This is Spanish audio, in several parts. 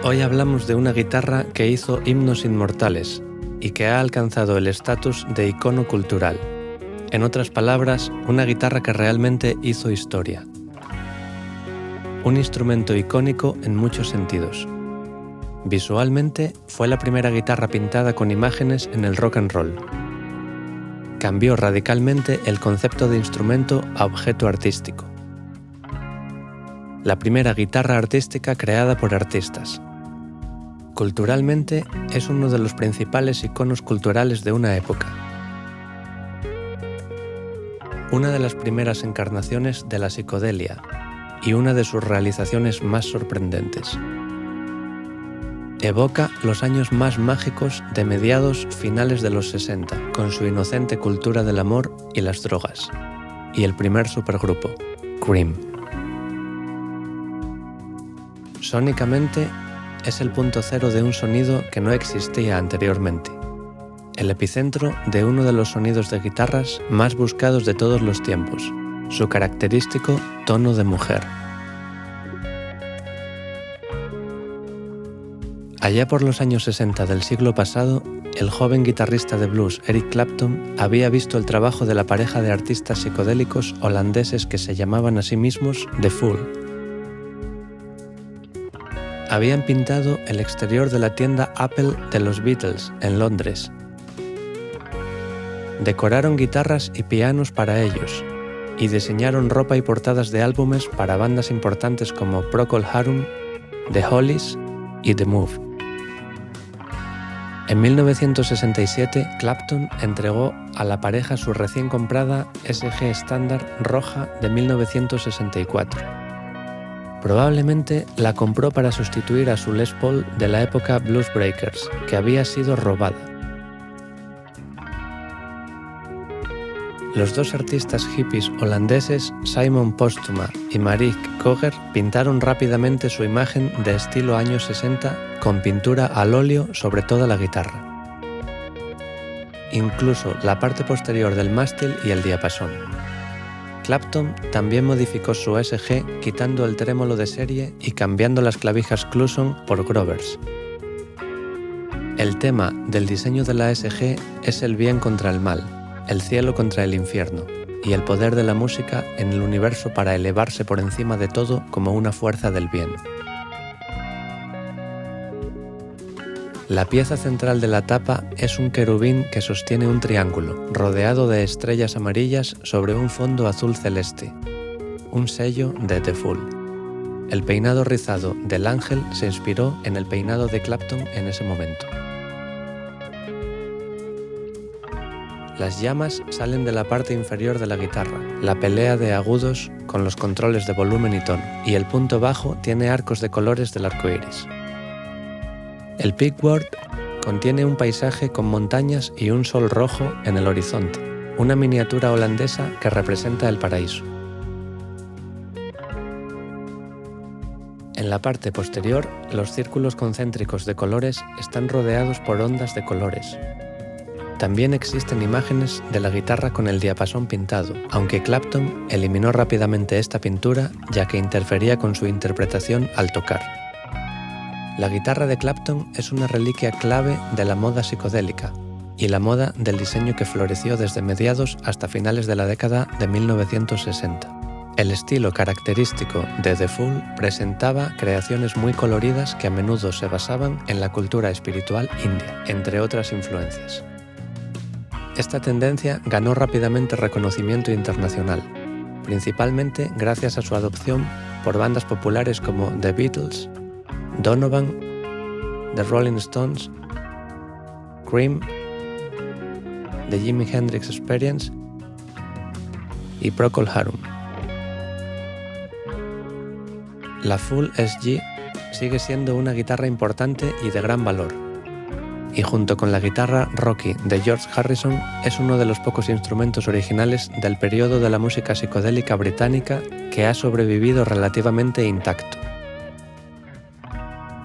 Hoy hablamos de una guitarra que hizo himnos inmortales y que ha alcanzado el estatus de icono cultural. En otras palabras, una guitarra que realmente hizo historia. Un instrumento icónico en muchos sentidos. Visualmente, fue la primera guitarra pintada con imágenes en el rock and roll. Cambió radicalmente el concepto de instrumento a objeto artístico. La primera guitarra artística creada por artistas. Culturalmente, es uno de los principales iconos culturales de una época. Una de las primeras encarnaciones de la psicodelia y una de sus realizaciones más sorprendentes. Evoca los años más mágicos de mediados finales de los 60, con su inocente cultura del amor y las drogas, y el primer supergrupo, Cream. Sónicamente, es el punto cero de un sonido que no existía anteriormente, el epicentro de uno de los sonidos de guitarras más buscados de todos los tiempos, su característico tono de mujer. Allá por los años 60 del siglo pasado, el joven guitarrista de blues Eric Clapton había visto el trabajo de la pareja de artistas psicodélicos holandeses que se llamaban a sí mismos The Fool. Habían pintado el exterior de la tienda Apple de los Beatles en Londres. Decoraron guitarras y pianos para ellos y diseñaron ropa y portadas de álbumes para bandas importantes como Procol Harum, The Hollies y The Move. En 1967, Clapton entregó a la pareja su recién comprada SG Standard roja de 1964. Probablemente la compró para sustituir a su Les Paul de la época Blues Breakers, que había sido robada. Los dos artistas hippies holandeses, Simon Postuma y Marieke Koger, pintaron rápidamente su imagen de estilo años 60 con pintura al óleo sobre toda la guitarra. Incluso la parte posterior del mástil y el diapasón. Clapton también modificó su SG quitando el trémolo de serie y cambiando las clavijas Cluson por Grovers. El tema del diseño de la SG es el bien contra el mal, el cielo contra el infierno, y el poder de la música en el universo para elevarse por encima de todo como una fuerza del bien. La pieza central de la tapa es un querubín que sostiene un triángulo, rodeado de estrellas amarillas sobre un fondo azul celeste, un sello de The Fool. El peinado rizado del ángel se inspiró en el peinado de Clapton en ese momento. Las llamas salen de la parte inferior de la guitarra, la pelea de agudos con los controles de volumen y tono, y el punto bajo tiene arcos de colores del arco iris. El pickguard contiene un paisaje con montañas y un sol rojo en el horizonte, una miniatura holandesa que representa el paraíso. En la parte posterior, los círculos concéntricos de colores están rodeados por ondas de colores. También existen imágenes de la guitarra con el diapasón pintado, aunque Clapton eliminó rápidamente esta pintura ya que interfería con su interpretación al tocar. La guitarra de Clapton es una reliquia clave de la moda psicodélica y la moda del diseño que floreció desde mediados hasta finales de la década de 1960. El estilo característico de The Fool presentaba creaciones muy coloridas que a menudo se basaban en la cultura espiritual india, entre otras influencias. Esta tendencia ganó rápidamente reconocimiento internacional, principalmente gracias a su adopción por bandas populares como The Beatles, Donovan, The Rolling Stones, Cream, The Jimi Hendrix Experience y Procol Harum. La Fool SG sigue siendo una guitarra importante y de gran valor, y junto con la guitarra Rocky de George Harrison es uno de los pocos instrumentos originales del periodo de la música psicodélica británica que ha sobrevivido relativamente intacto.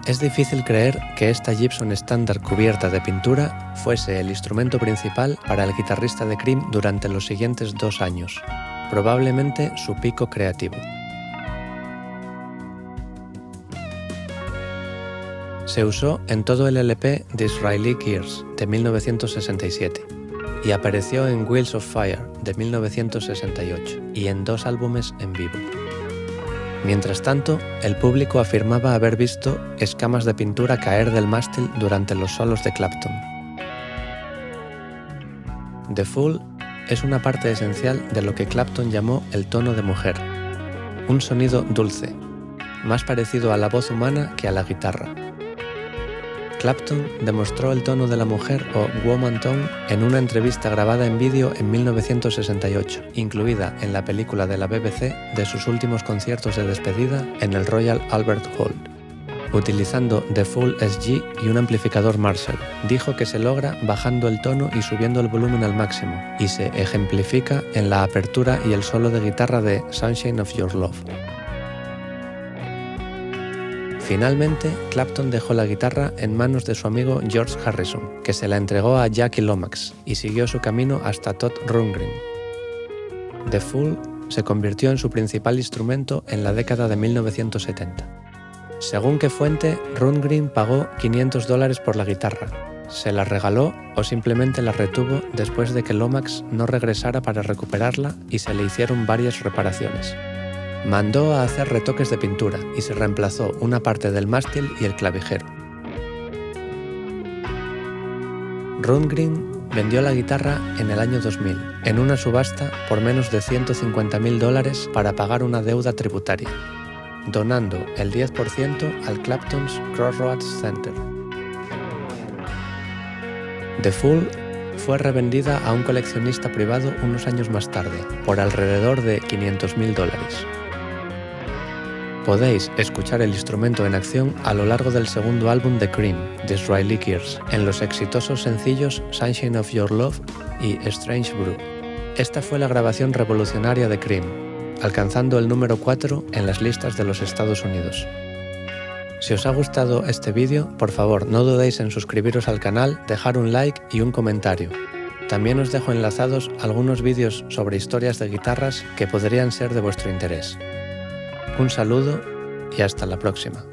Es difícil creer que esta Gibson estándar cubierta de pintura fuese el instrumento principal para el guitarrista de Cream durante los siguientes 2 años, probablemente su pico creativo. Se usó en todo el LP Disraeli Gears de 1967 y apareció en Wheels of Fire de 1968 y en 2 álbumes en vivo. Mientras tanto, el público afirmaba haber visto escamas de pintura caer del mástil durante los solos de Clapton. The Fool es una parte esencial de lo que Clapton llamó el tono de mujer, un sonido dulce, más parecido a la voz humana que a la guitarra. Clapton demostró el tono de la mujer o woman tone en una entrevista grabada en vídeo en 1968, incluida en la película de la BBC de sus últimos conciertos de despedida en el Royal Albert Hall. Utilizando The Fool SG y un amplificador Marshall, dijo que se logra bajando el tono y subiendo el volumen al máximo, y se ejemplifica en la apertura y el solo de guitarra de Sunshine of Your Love. Finalmente, Clapton dejó la guitarra en manos de su amigo George Harrison, que se la entregó a Jackie Lomax y siguió su camino hasta Todd Rundgren. The Fool se convirtió en su principal instrumento en la década de 1970. Según qué fuente, Rundgren pagó $500 por la guitarra, se la regaló o simplemente la retuvo después de que Lomax no regresara para recuperarla y se le hicieron varias reparaciones. Mandó a hacer retoques de pintura y se reemplazó una parte del mástil y el clavijero. Rundgren vendió la guitarra en el año 2000 en una subasta por menos de $150.000 para pagar una deuda tributaria, donando el 10% al Clapton's Crossroads Center. The Fool fue revendida a un coleccionista privado unos años más tarde, por alrededor de $500.000. Podéis escuchar el instrumento en acción a lo largo del segundo álbum de Cream, Disraeli Gears, en los exitosos sencillos Sunshine of Your Love y Strange Brew. Esta fue la grabación revolucionaria de Cream, alcanzando el número 4 en las listas de los Estados Unidos. Si os ha gustado este vídeo, por favor no dudéis en suscribiros al canal, dejar un like y un comentario. También os dejo enlazados algunos vídeos sobre historias de guitarras que podrían ser de vuestro interés. Un saludo y hasta la próxima.